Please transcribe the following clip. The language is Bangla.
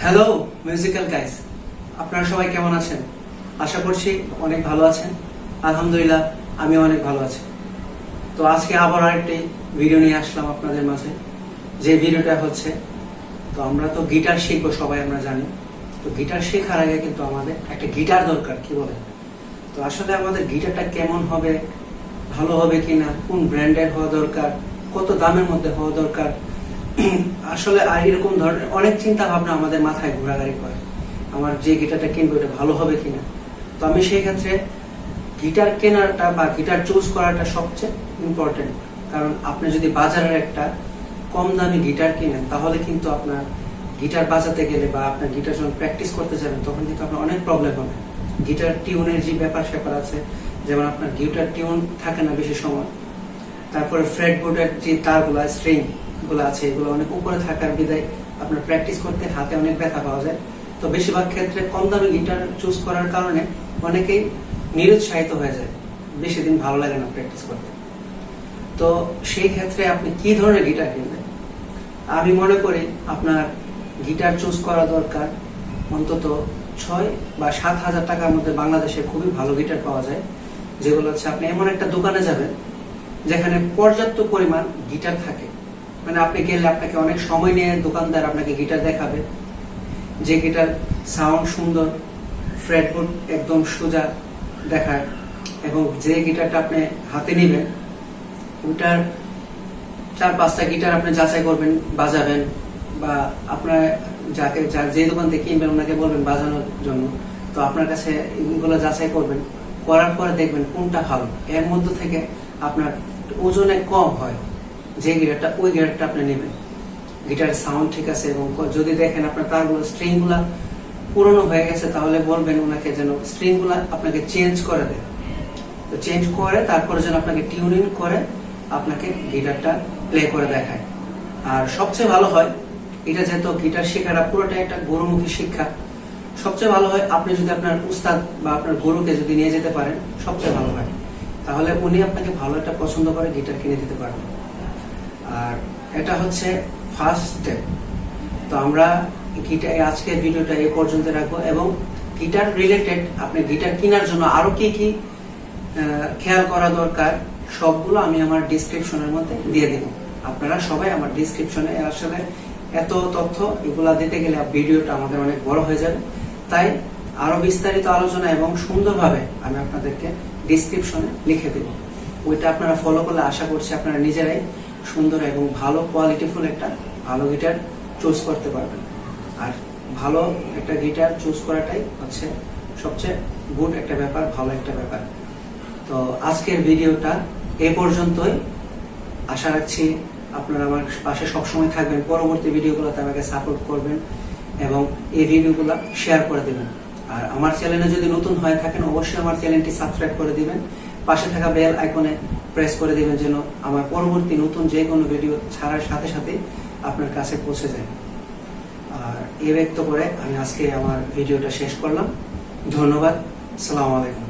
হ্যালো মিউজিক্যাল গাইস, আপনারা সবাই কেমন আছেন? আশা করছি অনেক ভালো আছেন। আলহামদুলিল্লাহ আমি অনেক ভালো আছি। তো আজকে আবার আরেকটি ভিডিও নিয়ে আসলাম আপনাদের মাঝে। যে ভিডিওটা হচ্ছে, তো আমরা তো গিটার শিখবো সবাই আমরা জানি। তো গিটার শেখার আগে কিন্তু আমাদের একটা গিটার দরকার, কি বলে? তো আসলে আমাদের গিটারটা কেমন হবে, ভালো হবে কিনা, কোন ব্র্যান্ডের হওয়া দরকার, কত দামের মধ্যে হওয়া দরকার, আসলে আর এরকম ধরনের অনেক চিন্তা ভাবনা আমাদের মাথায় ঘোরাঘুরি করে। আমার যে গিটারটা কিনবো এটা ভালো হবে কিনা। তো আমি সেই ক্ষেত্রে গিটার কেনাটা বা গিটার চুজ করাটা সবচেয়ে ইম্পর্টেন্ট। কারণ আপনি যদি বাজারের একটা কম দামি গিটার কিনেন, তাহলে কিন্তু আপনার গিটার বাজাতে গেলে বা আপনার গিটার যখন প্র্যাকটিস করতে যাবেন, তখন কিন্তু আপনার অনেক প্রবলেম হবে। গিটার টিউনের যে ব্যাপার স্যাপার আছে, যেমন আপনার গিটার টিউন থাকে না বেশি সময়। তারপরে ফ্রেটবোর্ডের যে তারগুলো, স্ট্রিং গুলো আছে, এগুলো অনেক উপরে থাকার বিধায় আপনার প্র্যাকটিস করতে হাতে অনেক ব্যথা পাওয়া যায়। তো বেশিরভাগ ক্ষেত্রে কম দামি গিটার চুজ করার কারণে অনেকেই নিরুৎসাহিত হয়ে যায়, বেশি দিন ভালো লাগে না প্র্যাকটিস করতে। তো সেই ক্ষেত্রে আপনি কি ধরনের গিটার কিনবেন? আমি মনে করি আপনার গিটার চুজ করা দরকার অন্তত 6 বা 7 হাজার টাকার মধ্যে। বাংলাদেশে খুবই ভালো গিটার পাওয়া যায়, যেগুলো হচ্ছে আপনি এমন একটা দোকানে যাবেন যেখানে পর্যাপ্ত পরিমাণ গিটার থাকে। মানে আপনি গেলে আপনাকে অনেক সময় নিয়ে দোকানদার আপনাকে গিটার দেখাবে, যে গিটার সাউন্ড সুন্দর, ফ্রেটবোর্ড একদম সোজা দেখায়, এবং যে গিটারটা আপনি হাতে নেবেন ওইটার 4-5টা গিটার আপনি যাচাই করবেন, বাজাবেন, বা আপনার যে দোকান থেকে কিনবেন ওনাকে বলবেন বাজানোর জন্য। তো আপনার কাছে এগুলো যাচাই করবেন, করার পরে দেখবেন কোনটা ভালো। এর মধ্যে থেকে আপনার ওজনে কম হয় যে গিটারটা, ওই গিটারটা আপনি নেবেন। গিটার সাউন্ড ঠিক আছে, এবং যদি দেখেন আপনার তারগুলো, স্ট্রিং গুলা পুরনো হয়ে গেছে, তাহলে বলবেন ওনাকে যেন স্ট্রিং গুলা আপনাকে চেঞ্জ করে দেয়। তো চেঞ্জ করে তারপরে যেন আপনাকে টিউনিং করে আপনাকে গিটারটা প্লে করে দেখায়। আর সবচেয়ে ভালো হয়, এটা যেহেতু গিটার শেখাটা পুরোটাই একটা গুরুমুখী শিক্ষা, সবচেয়ে ভালো হয় আপনি যদি আপনার উস্তাদ বা আপনার গুরুকে যদি নিয়ে যেতে পারেন, সবচেয়ে ভালো হয়। তাহলে উনি আপনাকে ভালো একটা পছন্দ করে গিটার কিনে দিতে পারবেন। আর এটা হচ্ছে ফার্স্ট স্টেপ। তো আমরা গিটার আজকের ভিডিওটা এই পর্যন্ত রাখবো, এবং গিটার রিলেটেড আপনি গিটার কেনার জন্য আরো কি কি খেয়াল করা দরকার সবগুলো আমি আমার ডিসক্রিপশনের মধ্যে দিয়ে দেব। আপনারা সবাই আমার ডিসক্রিপশনে, আসলে এত তথ্য এগুলা দিতে গেলে ভিডিওটা আমাদের অনেক বড় হয়ে যাবে। তাই আরো বিস্তারিত আলোচনা এবং সুন্দরভাবে আমি আপনাদেরকে ডিসক্রিপশনে লিখে দেব। ওইটা আপনারা ফলো করলে আশা করছি আপনারা নিজেরাই সুন্দর এবং ভালো কোয়ালিটিফুল একটা ভালো গিটার চুজ করতে পারবেন। আর ভালো একটা গিটার চুজ করাটাই হচ্ছে সবচেয়ে গুড একটা ব্যাপার, ভালো একটা ব্যাপার। তো আজকের ভিডিওটা এ পর্যন্তই। আশা রাখছি আপনারা আমার পাশে সবসময় থাকবেন, পরবর্তী ভিডিওগুলোতে আমাকে সাপোর্ট করবেন এবং এই ভিডিওগুলো শেয়ার করে দেবেন। আর আমার চ্যানেলে যদি নতুন হয়ে থাকেন, অবশ্যই আমার চ্যানেলটি সাবস্ক্রাইব করে দিবেন, পাশে থাকা বেল আইকনে প্রেস করে দিবেন, যেন আমার পরবর্তী নতুন যে কোনো ভিডিও ছাড়ার সাথে সাথে আপনার কাছে পৌঁছে যায়। আর এই ব্যক্ত করে আমি আজকে আমার ভিডিওটা শেষ করলাম। ধন্যবাদ। আসসালামু আলাইকুম।